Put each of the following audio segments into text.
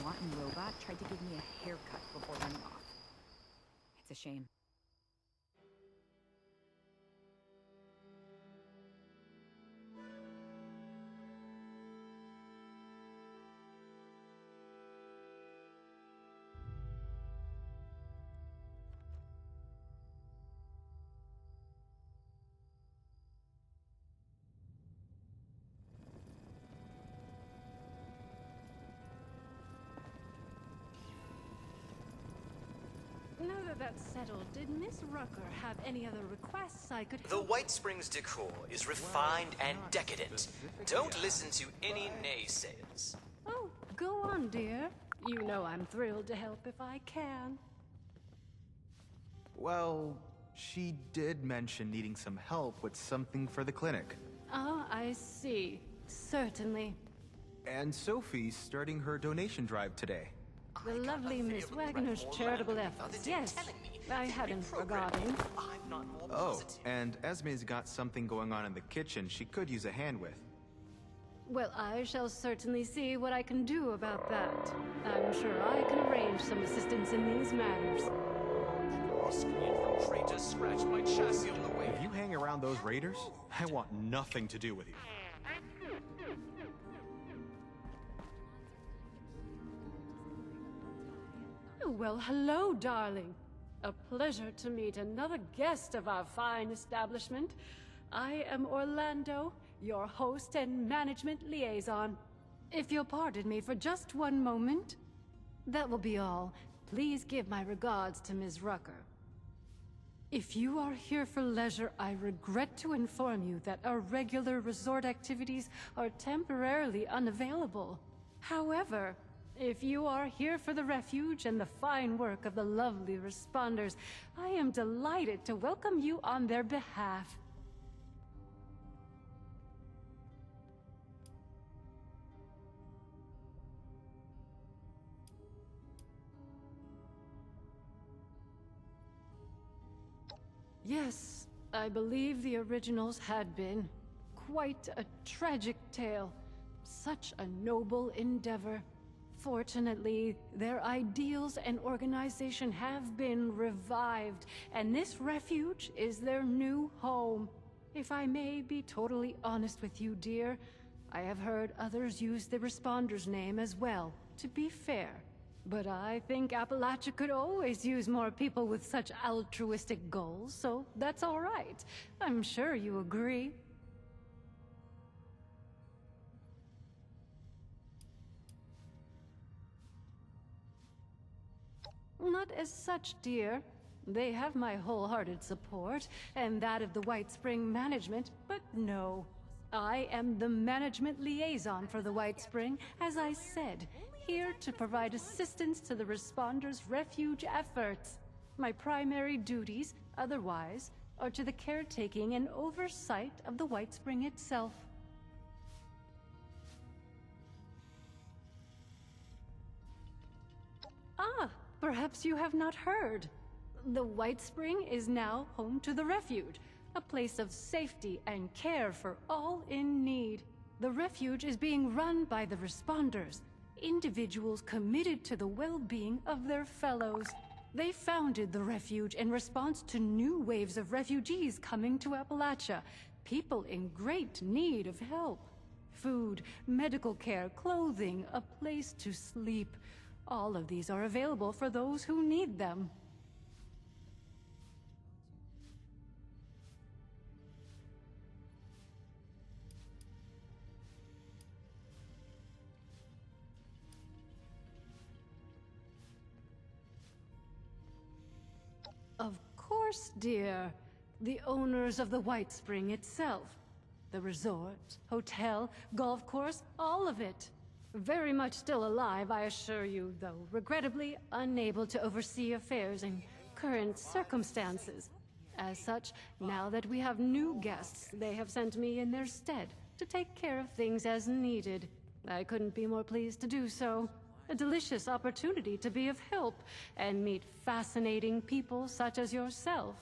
wanton robot tried to give me a haircut before running off. It's a shame. Now that that's settled, did Miss Rucker have any other requests I could The help? White Springs decor is refined and decadent. Don't listen to any naysayers. Oh, go on, dear. You know I'm thrilled to help if I can. Well, she did mention needing some help with something for the clinic. Ah, I see. Certainly. And Sophie's starting her donation drive today. The lovely Miss Wagner's charitable efforts. Yes, I hadn't forgotten. I'm not more Oh, positive. and Esme's got something going on in the kitchen she could use a hand with. Well, I shall certainly see what I can do about that. I'm sure I can arrange some assistance in these matters. From traitors scratch my chassis on the way. If you hang around those raiders, I want nothing to do with you. Well, hello, darling. A pleasure to meet another guest of our fine establishment. I am Orlando, your host and management liaison. If you'll pardon me for just one moment. That will be all. Please give my regards to Ms. Rucker. If you are here for leisure, I regret to inform you that our regular resort activities are temporarily unavailable. However, if you are here for the refuge and the fine work of the lovely responders, I am delighted to welcome you on their behalf. Yes, I believe the originals had been. Quite a tragic tale. Such a noble endeavor. Fortunately, their ideals and organization have been revived, and this refuge is their new home. If I may be totally honest with you, dear, I have heard others use the Responder's name as well, to be fair. But I think Appalachia could always use more people with such altruistic goals, so that's all right. I'm sure you agree. Not as such, dear. They have my wholehearted support, and that of the White Spring management, but no. I am the management liaison for the White Spring, as I said, here to provide assistance to the Responders' refuge efforts. My primary duties, otherwise, are to the caretaking and oversight of the White Spring itself. Ah, perhaps you have not heard. The White Spring is now home to the refuge, a place of safety and care for all in need. The refuge is being run by the Responders, individuals committed to the well-being of their fellows. They founded the refuge in response to new waves of refugees coming to Appalachia, people in great need of help. Food, medical care, clothing, a place to sleep. All of these are available for those who need them. Of course, dear. The owners of the White Spring itself. The resort, hotel, golf course, all of it. Very much still alive, I assure you, though regrettably unable to oversee affairs in current circumstances. As such, now that we have new guests, they have sent me in their stead to take care of things as needed. I couldn't be more pleased to do so. A delicious opportunity to be of help and meet fascinating people such as yourself.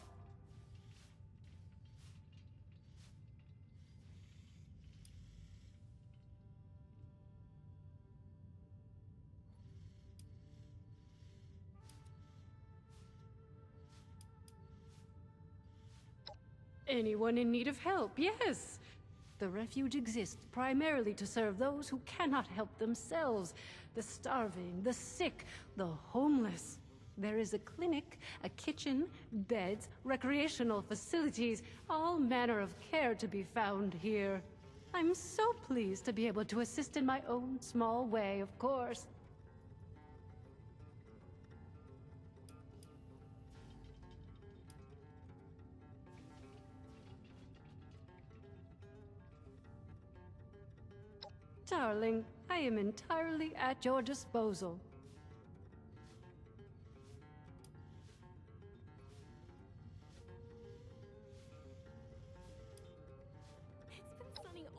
anyone in need of help, yes. The refuge exists primarily to serve those who cannot help themselves. The starving, the sick, the homeless. There is a clinic, a kitchen, beds, recreational facilities, all manner of care to be found here. I'm so pleased to be able to assist in my own small way, of course. Darling, I am entirely at your disposal.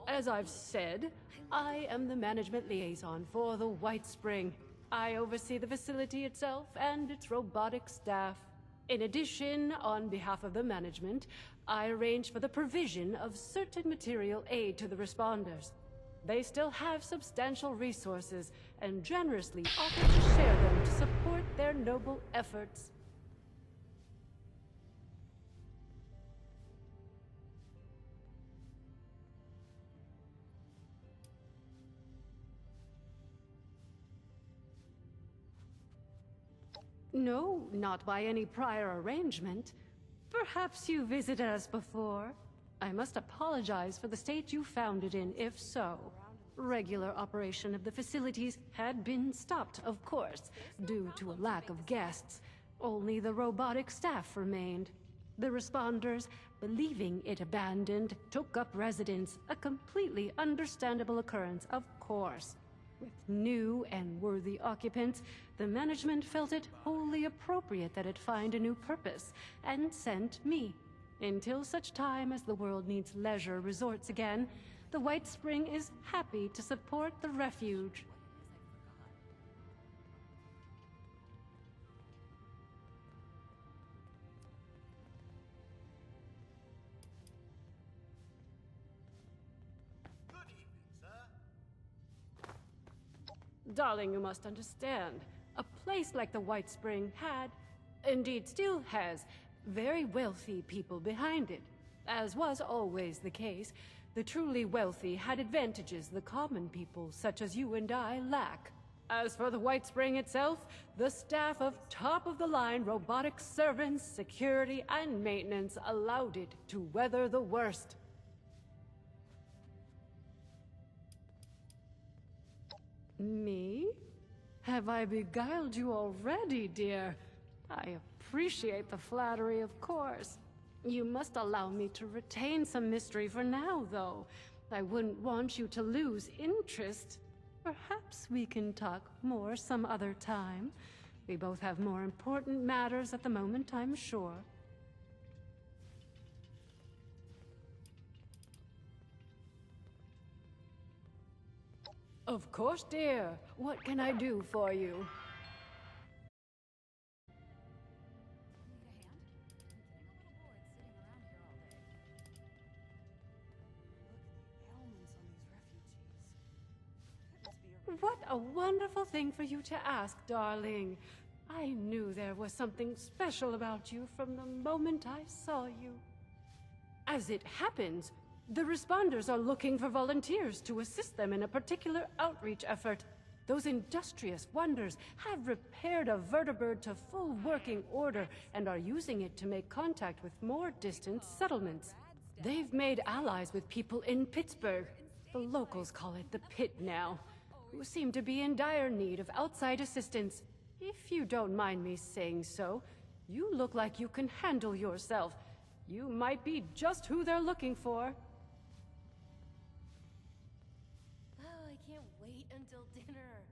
As I've said, I am the management liaison for the White Spring. I oversee the facility itself and its robotic staff. In addition, on behalf of the management, I arrange for the provision of certain material aid to the responders. They still have substantial resources and generously offer to share them to support their noble efforts. No, not by any prior arrangement. Perhaps you visited us before. I must apologize for the state you found it in, if so. Regular operation of the facilities had been stopped, of course, due to a lack of guests. Only the robotic staff remained. The responders, believing it abandoned, took up residence, a completely understandable occurrence, of course. With new and worthy occupants, the management felt it wholly appropriate that it find a new purpose, and sent me. Until such time as the world needs leisure resorts again, the White Spring is happy to support the refuge. Good evening, sir. Darling, you must understand. A place like the White Spring had, indeed still has, very wealthy people behind it. As was always the case, the truly wealthy had advantages the common people, such as you and I, lack. As for the White Spring itself, the staff of top-of-the-line robotic servants, security, and maintenance allowed it to weather the worst. Me? Have I beguiled you already, dear? I appreciate the flattery, of course. You must allow me to retain some mystery for now, though. I wouldn't want you to lose interest. Perhaps we can talk more some other time. We both have more important matters at the moment, I'm sure. Of course, dear. What can I do for you? What a wonderful thing for you to ask, darling. I knew there was something special about you from the moment I saw you. As it happens, the responders are looking for volunteers to assist them in a particular outreach effort. Those industrious wonders have repaired a vertibird to full working order and are using it to make contact with more distant settlements. They've made allies with people in Pittsburgh. The locals call it the Pitt now, who seem to be in dire need of outside assistance. If you don't mind me saying so, you look like you can handle yourself. You might be just who they're looking for. Oh, I can't wait until dinner.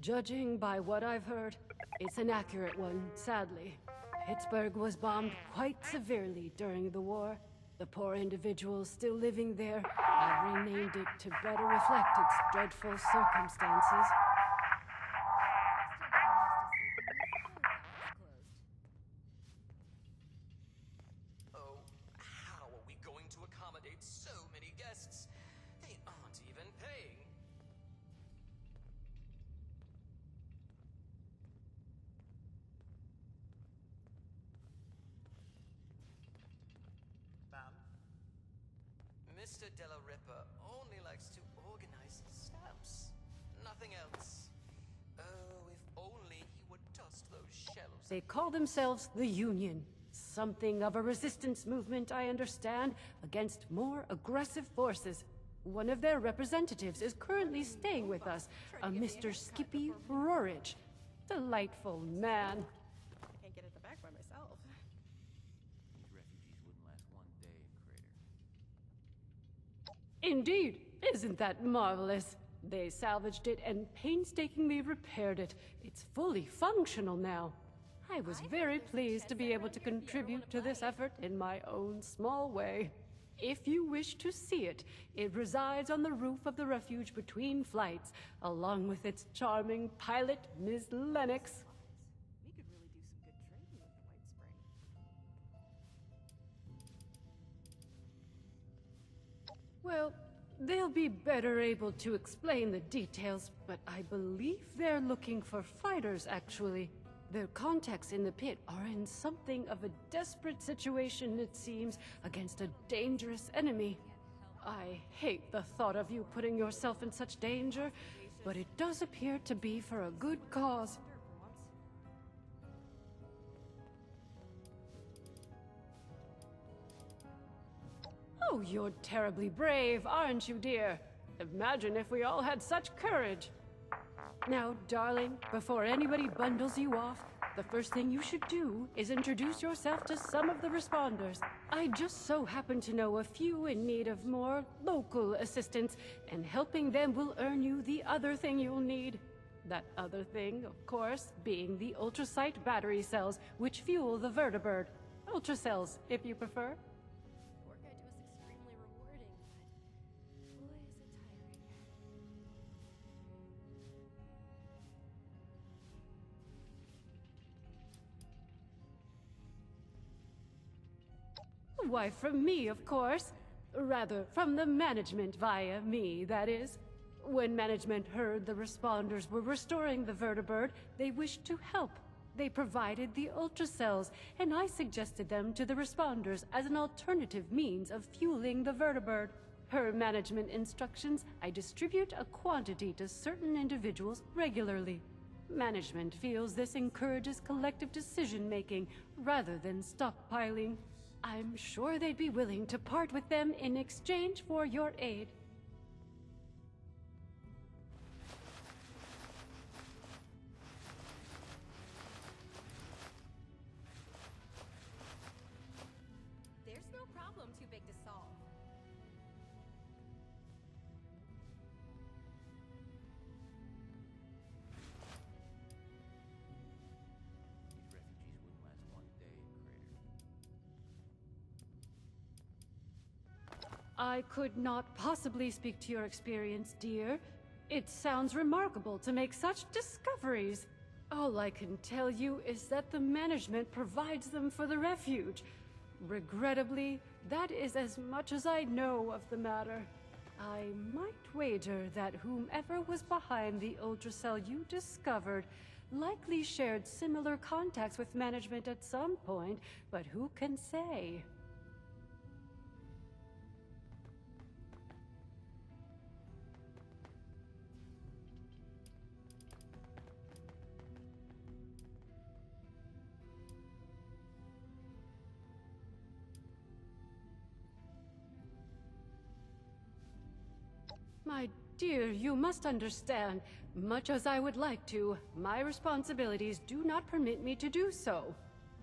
Judging by what I've heard, it's an accurate one, sadly. Pittsburgh was bombed quite severely during the war. The poor individuals still living there have renamed it to better reflect its dreadful circumstances. Mr. Della Ripa only likes to organize stamps. Nothing else. Oh, if only he would dust those shelves. They call themselves the Union. Something of a resistance movement, I understand, against more aggressive forces. One of their representatives is currently staying with us, a Mr. Skippy Rorridge. Delightful man. I can't get at the back by myself. These refugees wouldn't last one day in Crater. Indeed. Isn't that marvelous? They salvaged it and painstakingly repaired it. It's fully functional now. I was very pleased to be able to contribute to this effort in my own small way. If you wish to see it, it resides on the roof of the refuge between flights, along with its charming pilot, Ms. Lennox. We could really do some good trading with the White Spring. Well, they'll be better able to explain the details, but I believe they're looking for fighters, actually. Their contacts in the pit are in something of a desperate situation, it seems, against a dangerous enemy. I hate the thought of you putting yourself in such danger, but it does appear to be for a good cause. Oh, you're terribly brave, aren't you, dear? Imagine if we all had such courage. Now, darling, before anybody bundles you off, the first thing you should do is introduce yourself to some of the responders. I just so happen to know a few in need of more local assistance, and helping them will earn you the other thing you'll need. That other thing, of course, being the ultrasight battery cells, which fuel the vertibird. Ultracells, if you prefer. The work I do is extremely rewarding, but boy, is it tiring. Why, from me, of course. Rather, from the management via me, that is. When management heard the responders were restoring the vertibird, they wished to help. They provided the ultracells, and I suggested them to the responders as an alternative means of fueling the vertibird. Per management instructions, I distribute a quantity to certain individuals regularly. Management feels this encourages collective decision-making rather than stockpiling. I'm sure they'd be willing to part with them in exchange for your aid. There's no problem too big to solve. These refugees wouldn't last one day in Crater. I could not possibly speak to your experience, dear. It sounds remarkable to make such discoveries. All I can tell you is that the management provides them for the refuge. Regrettably, that is as much as I know of the matter. I might wager that whomever was behind the ultracell you discovered likely shared similar contacts with management at some point, but who can say? My dear, you must understand, much as I would like to, my responsibilities do not permit me to do so.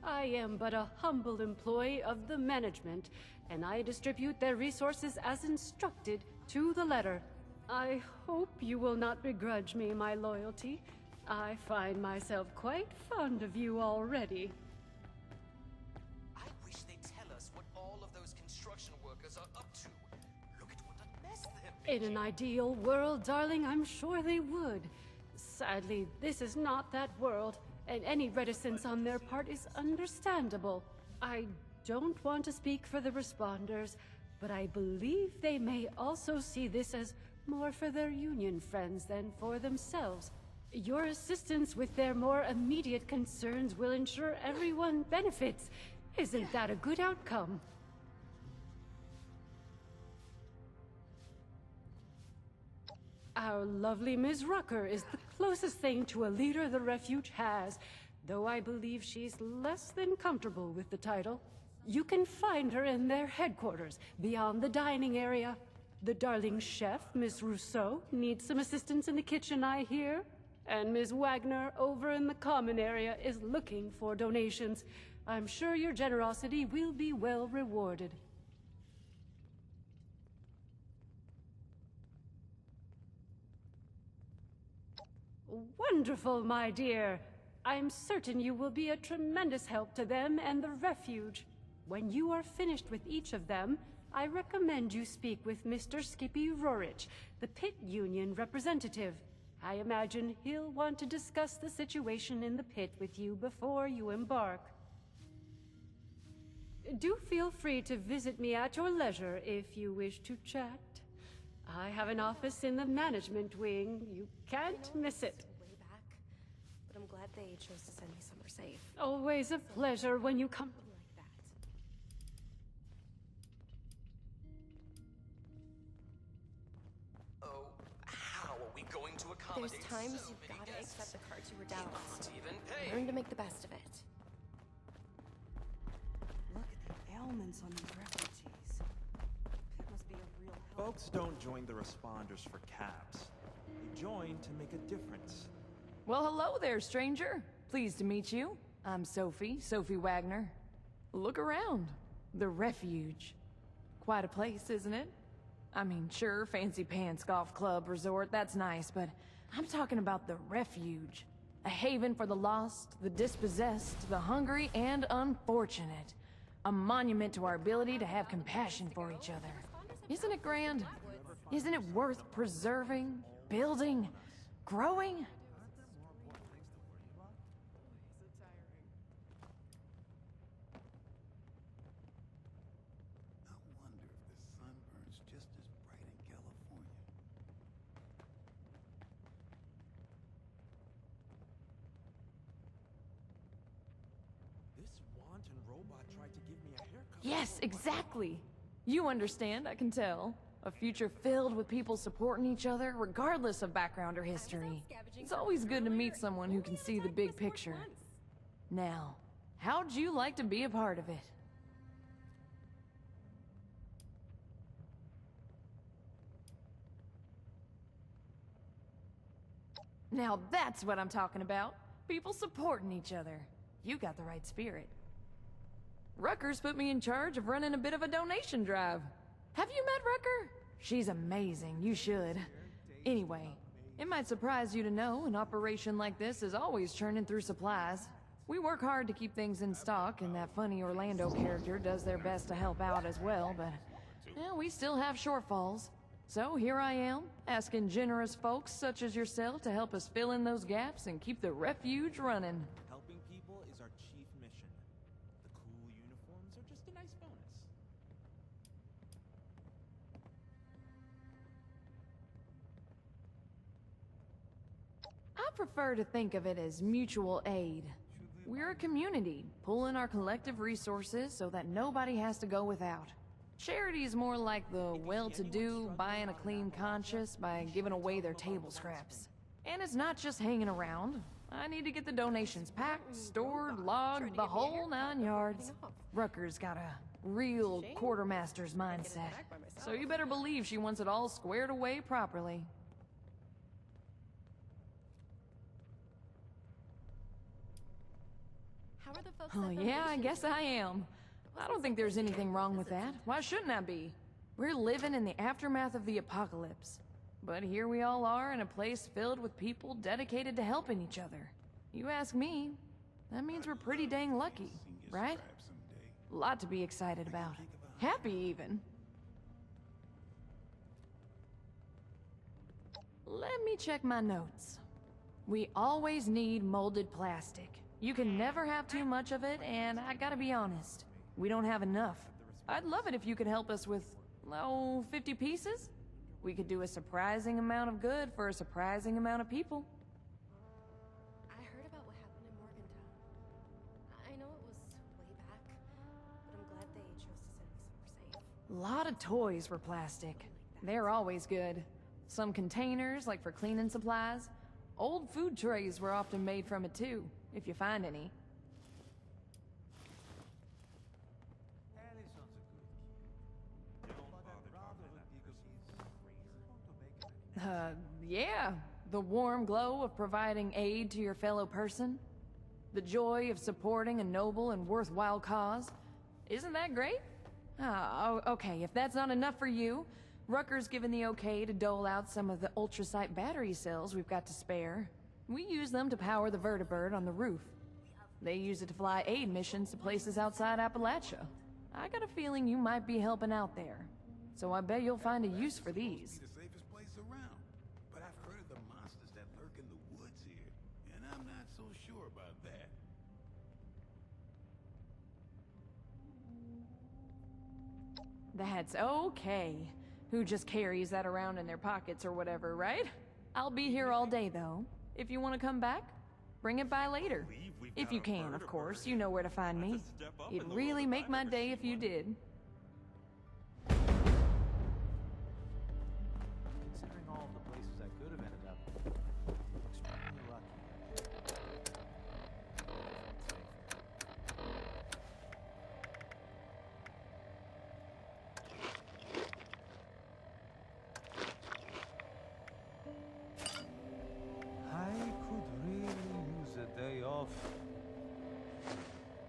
I am but a humble employee of the management, and I distribute their resources as instructed to the letter. I hope you will not begrudge me my loyalty. I find myself quite fond of you already. I wish they'd tell us what all of those construction workers are up to. Look at what a mess they're In making. an ideal world, darling, I'm sure they would. Sadly, this is not that world, and any reticence on their part is understandable. I don't want to speak for the responders, but I believe they may also see this as more for their Union friends than for themselves. Your assistance with their more immediate concerns will ensure everyone benefits. Isn't that a good outcome? Our lovely Ms. Rucker is the closest thing to a leader the refuge has, though I believe she's less than comfortable with the title. You can find her in their headquarters, beyond the dining area. The darling chef, Miss Rousseau, needs some assistance in the kitchen, I hear. And Ms. Wagner, over in the common area, is looking for donations. I'm sure your generosity will be well rewarded. Wonderful, my dear. I'm certain you will be a tremendous help to them and the refuge. When you are finished with each of them, I recommend you speak with Mr. Skippy Rorich, the Pitt Union representative. I imagine he'll want to discuss the situation in the pit with you before you embark. Do feel free to visit me at your leisure if you wish to chat. I have an office in the management wing. You can't miss it. Way back, but I'm glad they chose to send me somewhere safe. Always a pleasure when you come. Like that. Oh, how are we going to accommodate There's times so you've many gotta guests? accept the cards you were We dealt. can't even pay. Learn to make the best of it. Look at the ailments on these refugees. Pitt must be a real help. Folks don't join the responders for caps. They join to make a difference. Well, hello there, stranger. Pleased to meet you. I'm Sophie Wagner. Look around. The refuge. Quite a place, isn't it? I mean, sure, fancy pants golf club resort, that's nice, but I'm talking about the refuge. A haven for the lost, the dispossessed, the hungry, and unfortunate. A monument to our ability to have compassion for each other. Isn't it grand? Isn't it worth preserving, building, growing? I wonder if the sun burns just as bright in California. This wanton robot tried to give me a haircut. Yes, exactly. You understand, I can tell. A future filled with people supporting each other, regardless of background or history. It's always good to meet someone who can see the big picture. Now, how'd you like to be a part of it? Now that's what I'm talking about. People supporting each other. You got the right spirit. Rucker's put me in charge of running a bit of a donation drive. Have you met Rucker? She's amazing, you should. Anyway, it might surprise you to know an operation like this is always churning through supplies. We work hard to keep things in stock, and that funny Orlando character does their best to help out as well, but well, we still have shortfalls. So here I am, asking generous folks such as yourself to help us fill in those gaps and keep the refuge running. Helping people is our chief mission. The cool uniforms are just a nice bonus. I prefer to think of it as mutual aid. We're a community, pulling our collective resources so that nobody has to go without. Charity is more like the well-to-do buying a clean conscience by giving away their table scraps. And it's not just hanging around. I need to get the donations packed, stored, logged, the whole 9 yards. Rucker's got a real quartermaster's mindset. So you better believe she wants it all squared away properly. How are the folks Oh at yeah, I Foundation guess doing? I am. I don't think there's anything wrong with that. Why shouldn't I be? We're living in the aftermath of the apocalypse. But here we all are in a place filled with people dedicated to helping each other. You ask me, that means we're pretty dang lucky, right? A lot to be excited about. Happy even. Let me check my notes. We always need molded plastic. You can never have too much of it, and I gotta be honest, we don't have enough. I'd love it if you could help us with, 50 pieces? We could do a surprising amount of good for a surprising amount of people. I heard about what happened in Morgantown. I know it was way back, but I'm glad they chose to send me somewhere safe. A lot of toys were plastic. They're always good. Some containers, like for cleaning supplies. Old food trays were often made from it too, if you find any. Yeah. The warm glow of providing aid to your fellow person. The joy of supporting a noble and worthwhile cause. Isn't that great? Okay, if that's not enough for you, Rucker's given the okay to dole out some of the ultrasight battery cells we've got to spare. We use them to power the vertibird on the roof. They use it to fly aid missions to places outside Appalachia. I got a feeling you might be helping out there. So I bet you'll find a use for these. The safest place around. But I've heard of the monsters that lurk in the woods here, and I'm not so sure about that. That's okay. Who just carries that around in their pockets or whatever, right? I'll be here all day, though. If you want to come back, bring it by later. If you can, of course. You know where to find me. It'd really make my day if you did. Considering all of the places I could have ended up, extremely lucky. I could really use a day off.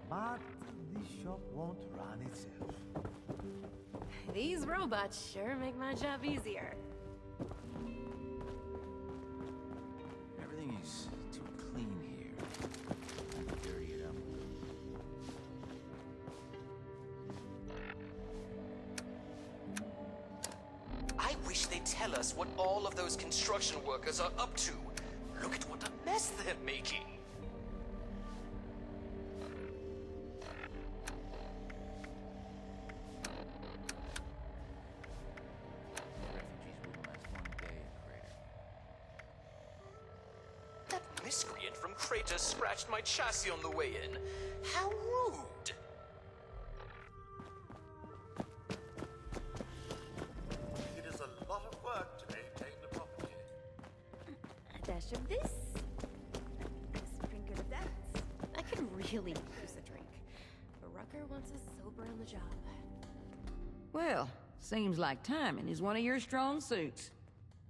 But this shop won't run itself. These robots sure make my job easier. Everything is too clean here. I can dirty it up. I wish they'd tell us what all of those construction workers are up to. Look at what a mess they're making. Refugees wouldn't last one day in Crater. That miscreant from Crater scratched my chassis on the way in. How rude! It is a lot of work to maintain the property. A dash of this. A sprinkle of that. I could really use a drink. But Rucker wants us sober on the job. Well, seems like timing is one of your strong suits.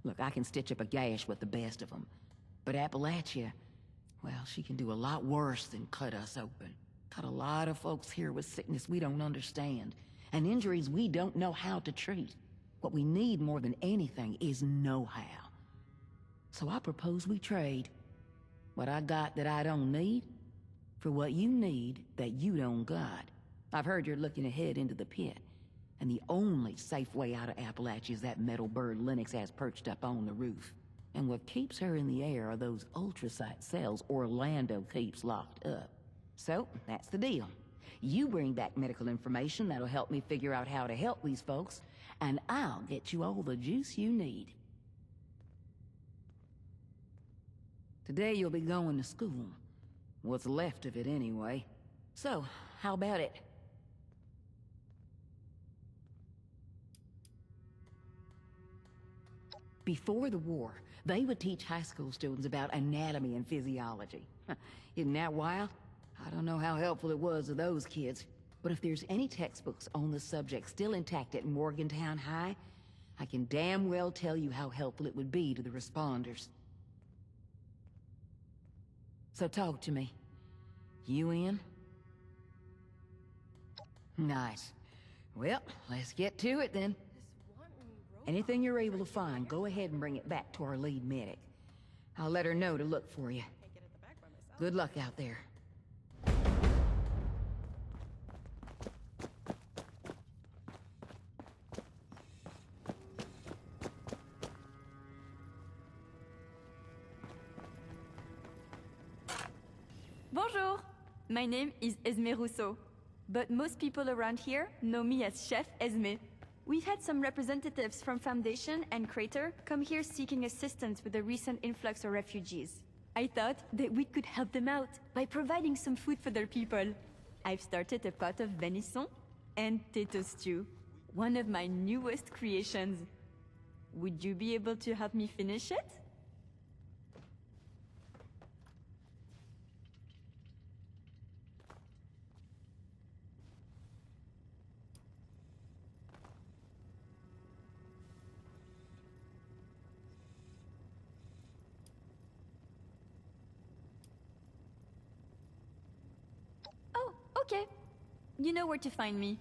Look, I can stitch up a gash with the best of them. But Appalachia, well, she can do a lot worse than cut us open. Got a lot of folks here with sickness we don't understand, and injuries we don't know how to treat. What we need more than anything is know-how. So I propose we trade. What I got that I don't need, for what you need that you don't got. I've heard you're looking ahead into the pit, and the only safe way out of Appalachia is that metal bird Lennox has perched up on the roof. And what keeps her in the air are those ultrasight cells Orlando keeps locked up. So, that's the deal. You bring back medical information that'll help me figure out how to help these folks, and I'll get you all the juice you need. Today you'll be going to school. What's left of it anyway. So, how about it? Before the war, they would teach high school students about anatomy and physiology. Isn't that wild? I don't know how helpful it was to those kids, but if there's any textbooks on the subject still intact at Morgantown High, I can damn well tell you how helpful it would be to the responders. So talk to me. You in? Nice. Well, let's get to it then. Anything you're able to find, go ahead and bring it back to our lead medic. I'll let her know to look for you. Good luck out there. Bonjour! My name is Esme Rousseau, but most people around here know me as Chef Esme. We've had some representatives from Foundation and Crater come here seeking assistance with the recent influx of refugees. I thought that we could help them out by providing some food for their people. I've started a pot of venison and potato stew, one of my newest creations. Would you be able to help me finish it? Oh, okay. You know where to find me.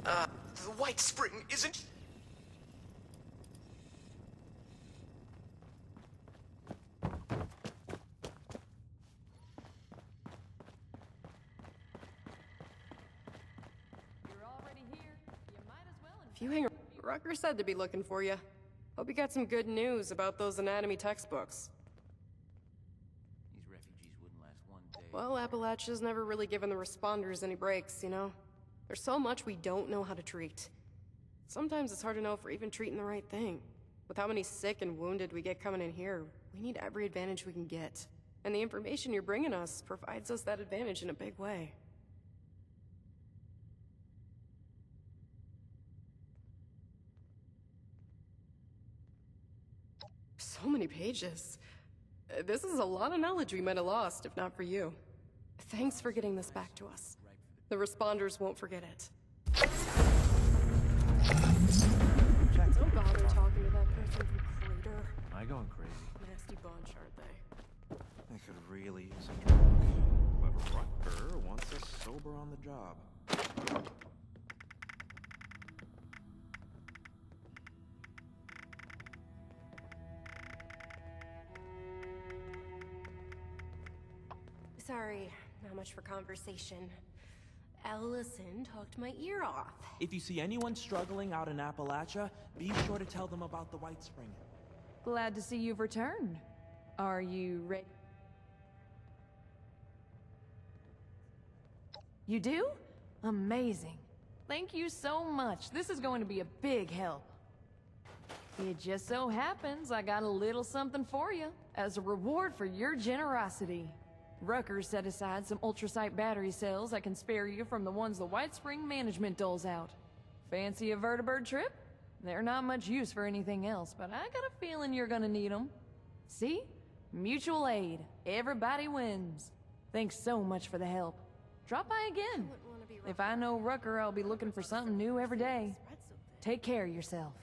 The White Spring isn't... You're already here. You might as well. If you hang around, Rucker said to be looking for you. Hope you got some good news about those anatomy textbooks. These refugees wouldn't last one day. Well, Appalachia's never really given the responders any breaks, you know? There's so much we don't know how to treat. Sometimes it's hard to know if we're even treating the right thing. With how many sick and wounded we get coming in here, we need every advantage we can get. And the information you're bringing us provides us that advantage in a big way. So many pages. This is a lot of knowledge we might have lost if not for you. Thanks for getting this back to us. The responders won't forget it. Don't bother talking to that person from Crater. Am I going crazy? Nasty bunch, aren't they? I could really use a drink. But Rucker wants us sober on the job. Sorry, not much for conversation. Ellison talked my ear off. If you see anyone struggling out in Appalachia, be sure to tell them about the White Spring. Glad to see you've returned. Are you ready? You do? Amazing. Thank you so much. This is going to be a big help. It just so happens I got a little something for you as a reward for your generosity. Rucker set aside some ultrasight battery cells that can spare you from the ones the White Spring management doles out. Fancy a vertibird trip? They're not much use for anything else, but I got a feeling you're gonna need them. See? Mutual aid. Everybody wins. Thanks so much for the help. Drop by again. If I know Rucker, I'll be looking for something new every day. Take care of yourself.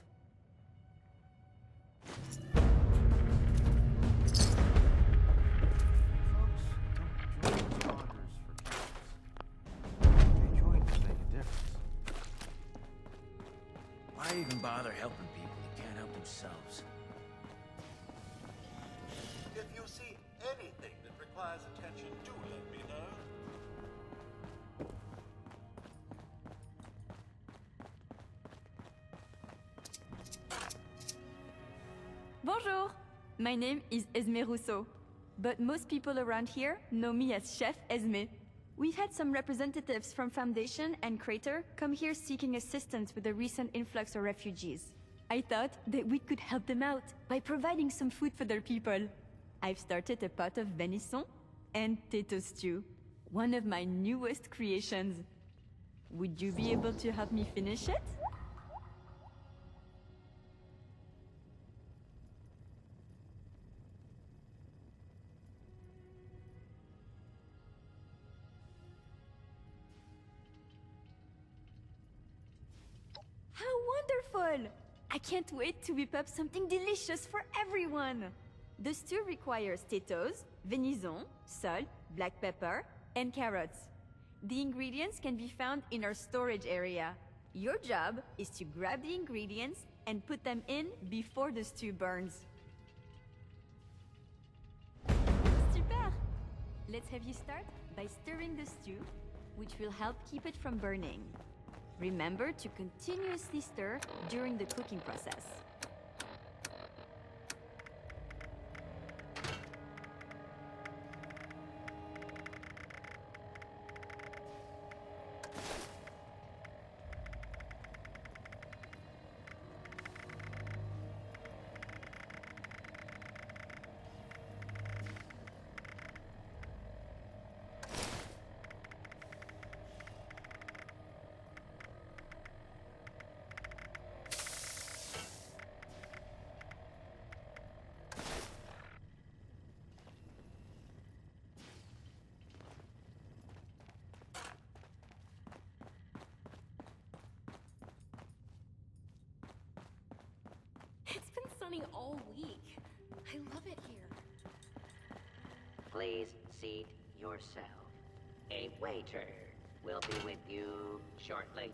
Why even bother helping people that can't help themselves? If you see anything that requires attention, do let me know. Bonjour! My name is Esme Rousseau, but most people around here know me as Chef Esme. We've had some representatives from Foundation and Crater come here seeking assistance with the recent influx of refugees. I thought that we could help them out by providing some food for their people. I've started a pot of venison and potato stew, one of my newest creations. Would you be able to help me finish it? How wonderful! I can't wait to whip up something delicious for everyone! The stew requires potatoes, venison, salt, black pepper, and carrots. The ingredients can be found in our storage area. Your job is to grab the ingredients and put them in before the stew burns. Super! Let's have you start by stirring the stew, which will help keep it from burning. Remember to continuously stir during the cooking process. It's been sunny all week. I love it here. Please seat yourself. A waiter will be with you shortly.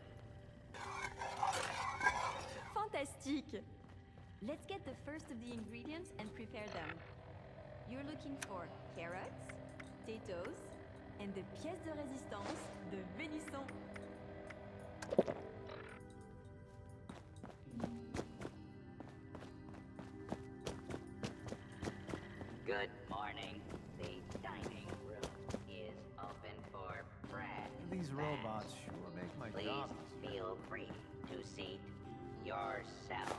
Fantastique! Let's get the first of the ingredients and prepare them. You're looking for carrots, potatoes, and the pièce de résistance, the venison. Good morning. The dining room is open for bread. These robots sure make my job Please feel free to seat yourself.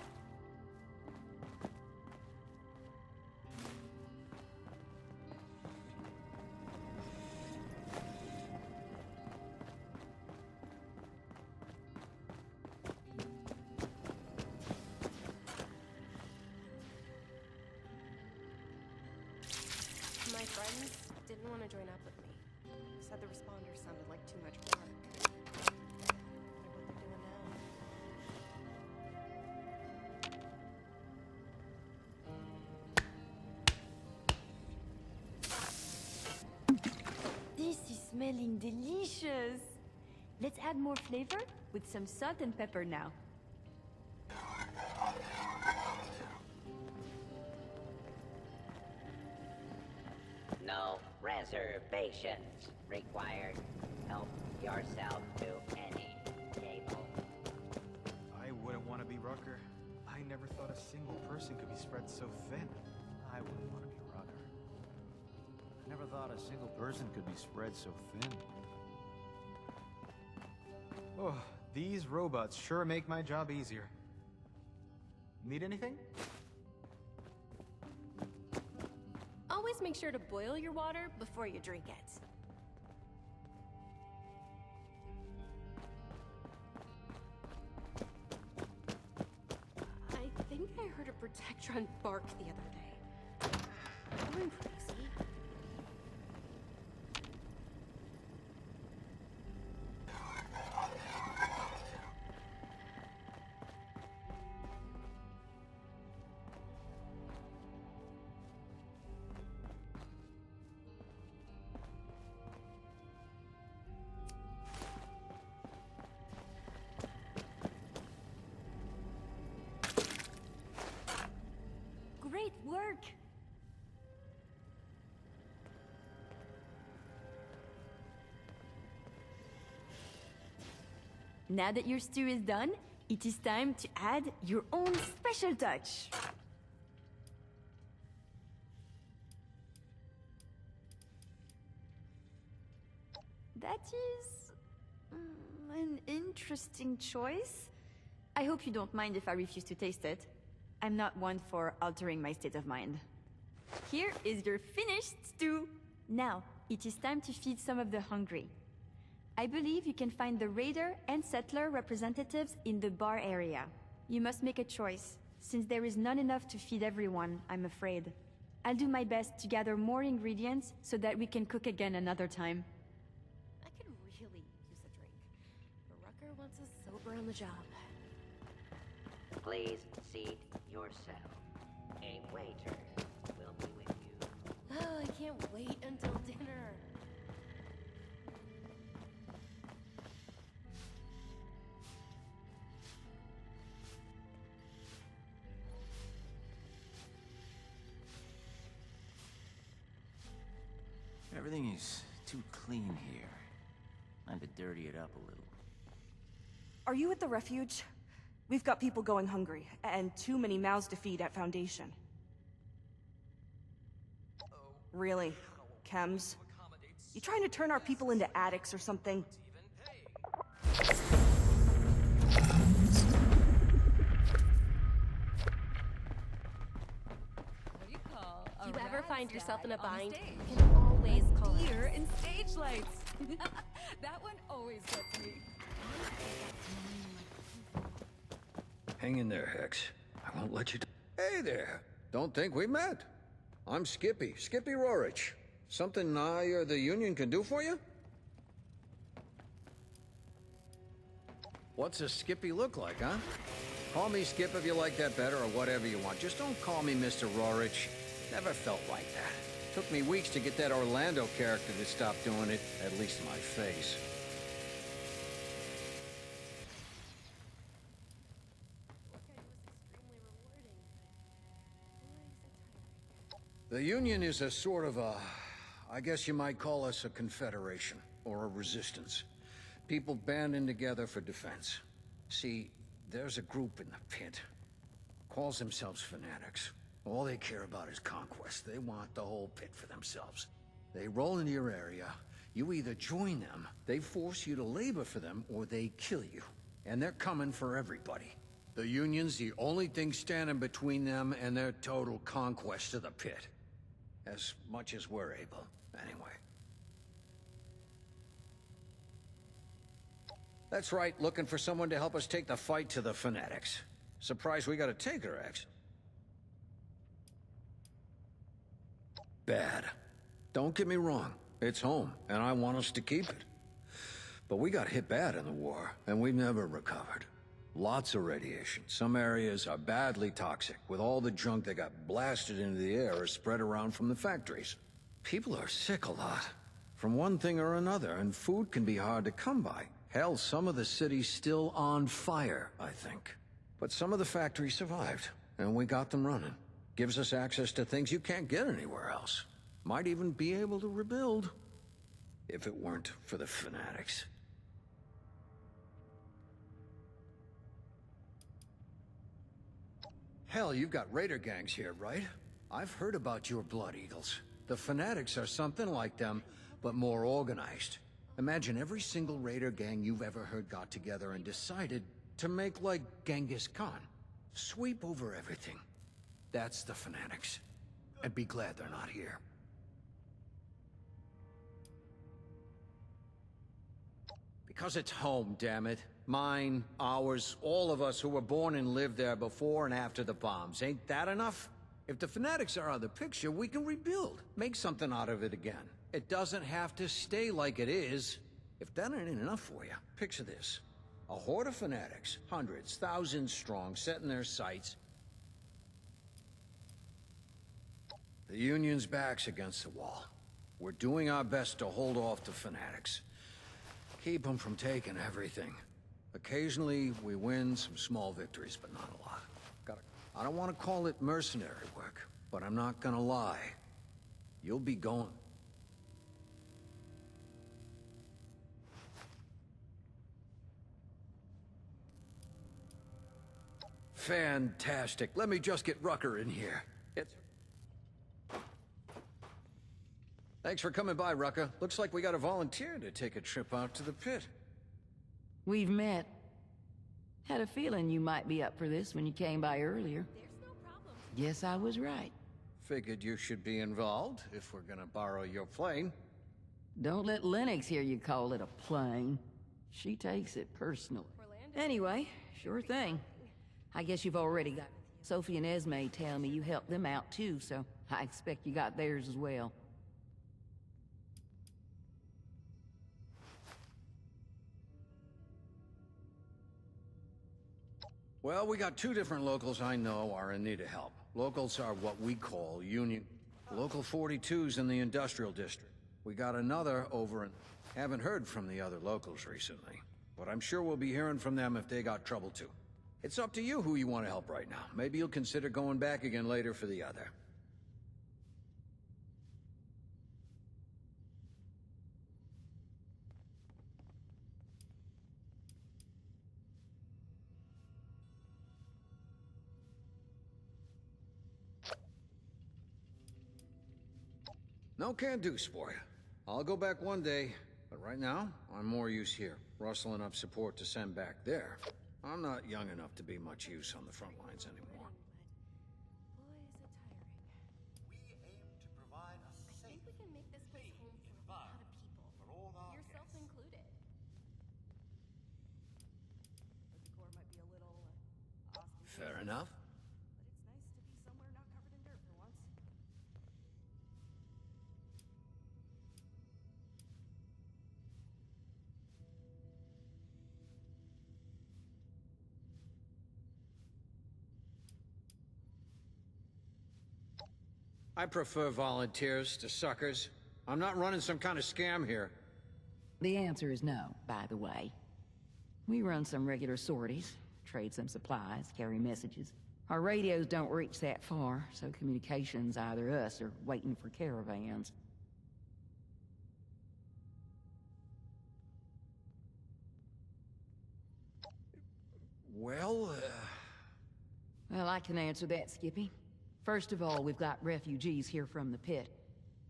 My friends didn't want to join up with me. Said the responders sounded like too much work. Wonder what they're doing now. This is smelling delicious! Let's add more flavor with some salt and pepper now. No reservations required. Help yourself to any table. I wouldn't want to be Rucker. I never thought a single person could be spread so thin. I wouldn't want to be Rucker. I never thought a single person could be spread so thin. Oh, these robots sure make my job easier. Need anything? Always make sure to boil your water before you drink it. I think I heard a Protectron bark the other day. Going crazy. Great work! Now that your stew is done, it is time to add your own special touch. That is an interesting choice. I hope you don't mind if I refuse to taste it. I'm not one for altering my state of mind. Here is your finished stew. Now, it is time to feed some of the hungry. I believe you can find the raider and settler representatives in the bar area. You must make a choice, since there is not enough to feed everyone, I'm afraid. I'll do my best to gather more ingredients so that we can cook again another time. I could really use a drink. But Rucker wants us sober on the job. Please seat yourself. A waiter will be with you. Oh, I can't wait until dinner. Everything is too clean here. Time to dirty it up a little. Are you at the refuge? We've got people going hungry, and too many mouths to feed at Foundation. Really? Chems? You trying to turn our people into addicts or something? If you ever find yourself in a bind, you can always call us. Deer and stage lights. That one always gets me. Hang in there, Hex. I won't let you... Hey there. Don't think we met. I'm Skippy Rorich. Something I or the Union can do for you? What's a Skippy look like, huh? Call me Skip if you like that better, or whatever you want. Just don't call me Mr. Rorich. Never felt like that. Took me weeks to get that Orlando character to stop doing it, at least my face. The Union is a sort of a... I guess you might call us a confederation, or a resistance. People banding together for defense. See, there's a group in the Pit. Calls themselves fanatics. All they care about is conquest. They want the whole Pit for themselves. They roll into your area. You either join them, they force you to labor for them, or they kill you. And they're coming for everybody. The Union's the only thing standing between them and their total conquest of the Pit. As much as we're able, anyway. That's right, looking for someone to help us take the fight to the fanatics. Surprised we got a Taker, actually. Bad. Don't get me wrong, it's home, and I want us to keep it. But we got hit bad in the war, and we've never recovered. Lots of radiation. Some areas are badly toxic, with all the junk that got blasted into the air or spread around from the factories. People are sick a lot, from one thing or another, and food can be hard to come by. Hell, some of the city's still on fire, I think. But some of the factories survived, and we got them running. Gives us access to things you can't get anywhere else. Might even be able to rebuild, if it weren't for the fanatics. Hell, you've got raider gangs here, right? I've heard about your Blood Eagles. The fanatics are something like them, but more organized. Imagine every single raider gang you've ever heard got together and decided to make like Genghis Khan. Sweep over everything. That's the fanatics. And be glad they're not here. Because it's home, damn it. Mine, ours, all of us who were born and lived there before and after the bombs. Ain't that enough? If the fanatics are out of the picture, we can rebuild. Make something out of it again. It doesn't have to stay like it is. If that ain't enough for you, picture this. A horde of fanatics, hundreds, thousands strong, setting their sights. The Union's back's against the wall. We're doing our best to hold off the fanatics. Keep them from taking everything. Occasionally, we win some small victories, but not a lot. I don't want to call it mercenary work, but I'm not gonna lie. You'll be going... Fantastic. Let me just get Rucker in here. Thanks for coming by, Rucker. Looks like we got a volunteer to take a trip out to the Pit. We've met. Had a feeling you might be up for this when you came by earlier. There's no problem. Guess I was right. Figured you should be involved, if we're gonna borrow your plane. Don't let Lennox hear you call it a plane. She takes it personally. Anyway, sure thing. I guess you've already got... Sophie and Esme tell me you helped them out too, so I expect you got theirs as well. Well, we got two different locals I know are in need of help. Locals are what we call Union. Local 42's in the industrial district. We got another over in... Haven't heard from the other locals recently, but I'm sure we'll be hearing from them if they got trouble too. It's up to you who you want to help right now. Maybe you'll consider going back again later for the other. No can do, sport. I'll go back one day, but right now, I'm more use here, rustling up support to send back there. I'm not young enough to be much use on the front lines anymore. We aim to provide a safe, I think we can make this place home for a lot of people. for all our Yourself guests. included. The decor might be a little ostentatious, Fair enough. but it's nice to be somewhere not covered in dirt for once. I prefer volunteers to suckers. I'm not running some kind of scam here. The answer is no, by the way. We run some regular sorties, trade some supplies, carry messages. Our radios don't reach that far, so communication's either us or waiting for caravans. Well, Well, I can answer that, Skippy. First of all, we've got refugees here from the Pit.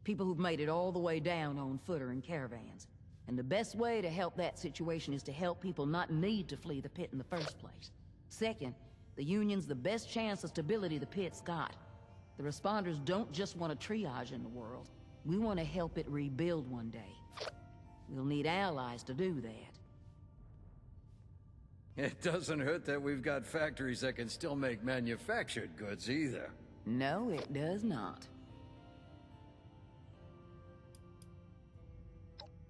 People who've made it all the way down on foot or in caravans. And the best way to help that situation is to help people not need to flee the Pit in the first place. Second, the Union's the best chance of stability the Pit's got. The responders don't just want to triage in the world. We want to help it rebuild one day. We'll need allies to do that. it doesn't hurt that we've got factories that can still make manufactured goods either. No, it does not.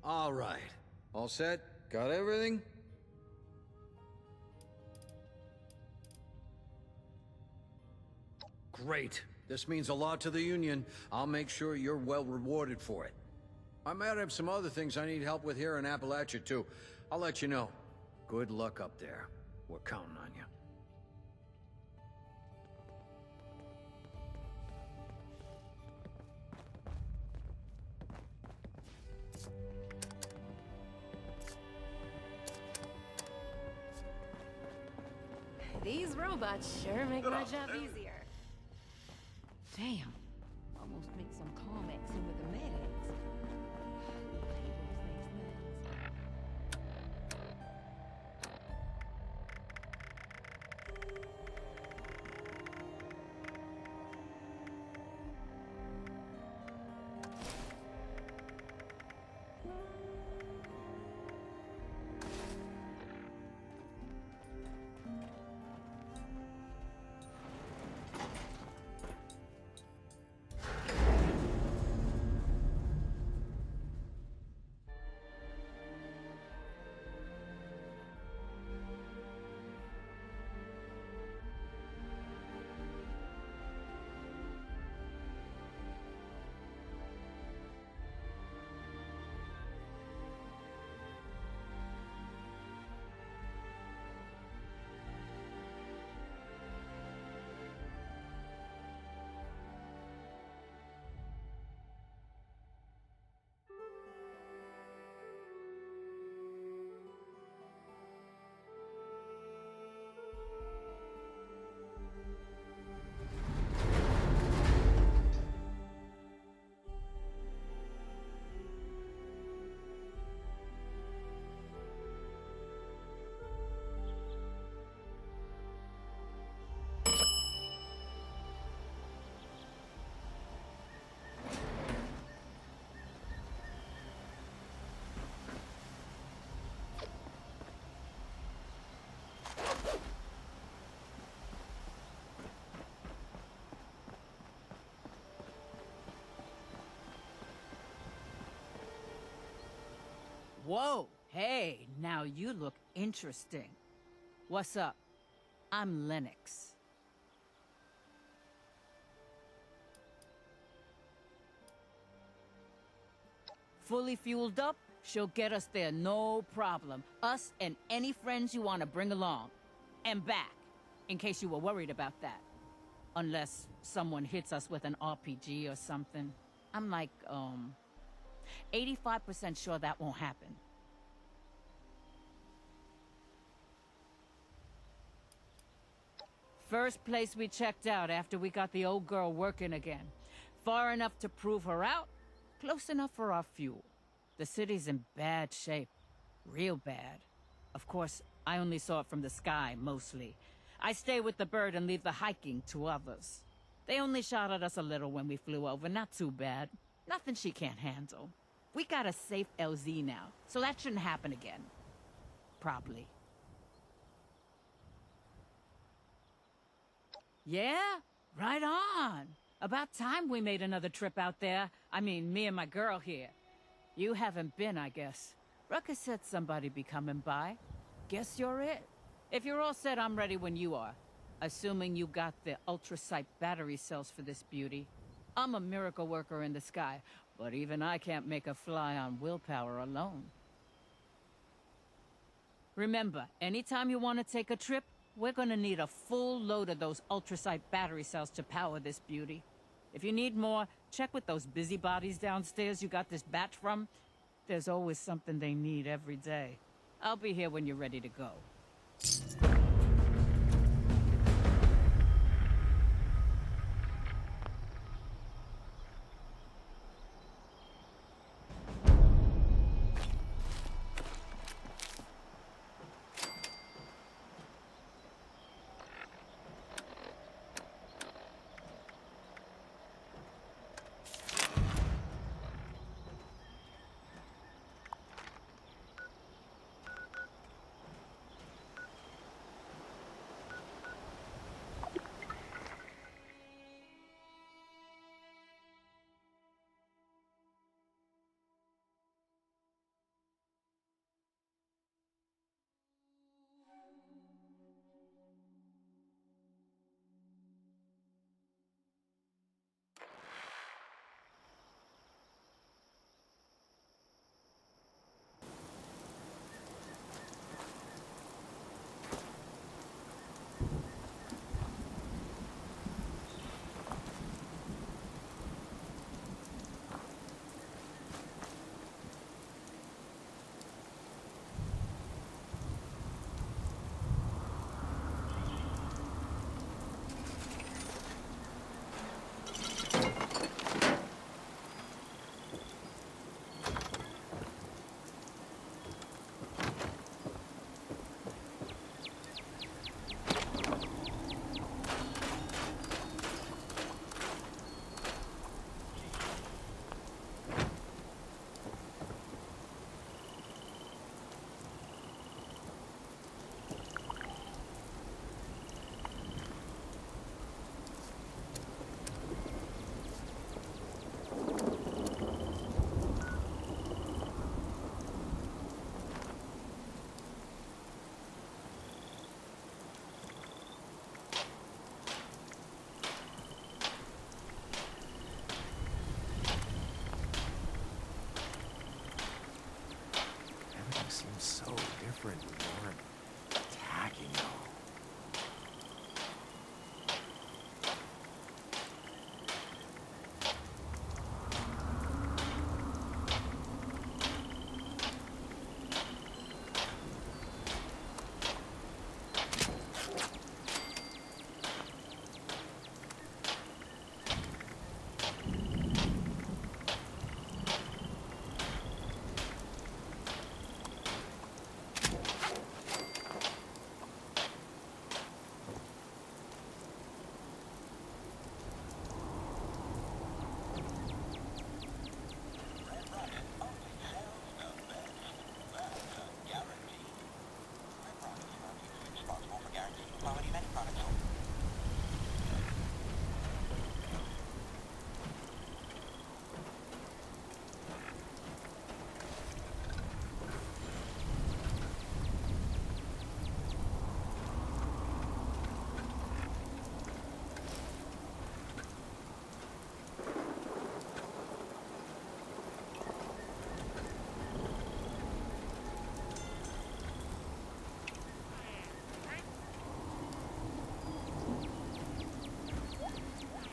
All right. All set? Got everything? Great. This means a lot to the Union. I'll make sure you're well rewarded for it. I might have some other things I need help with here in Appalachia, too. I'll let you know. Good luck up there. We're counting on you. These robots sure make my job easier. Damn. Almost make some comics in with the medics. Whoa, hey, now you look interesting. What's up? I'm Lennox. Fully fueled up, she'll get us there, no problem. Us and any friends you want to bring along. And back, in case you were worried about that. Unless someone hits us with an RPG or something. I'm like, 85% sure that won't happen. First place we checked out after we got the old girl working again. Far enough to prove her out, close enough for our fuel. The city's in bad shape. Real bad. Of course, I only saw it from the sky, mostly. I stay with the bird and leave the hiking to others. They only shot at us a little when we flew over, not too bad. Nothing she can't handle. We got a safe LZ now, so that shouldn't happen again. Probably. Yeah, right on. About time we made another trip out there. I mean, me and my girl here. You haven't been, I guess. Rucka said somebody'd be coming by. Guess you're it. If you're all set, I'm ready when you are. Assuming you got the ultrasight battery cells for this beauty. I'm a miracle worker in the sky, but even I can't make a fly on willpower alone. Remember, anytime you want to take a trip, we're gonna need a full load of those ultrasite battery cells to power this beauty. If you need more, check with those busybodies downstairs you got this batch from. There's always something they need every day. I'll be here when you're ready to go. Everything seems so different.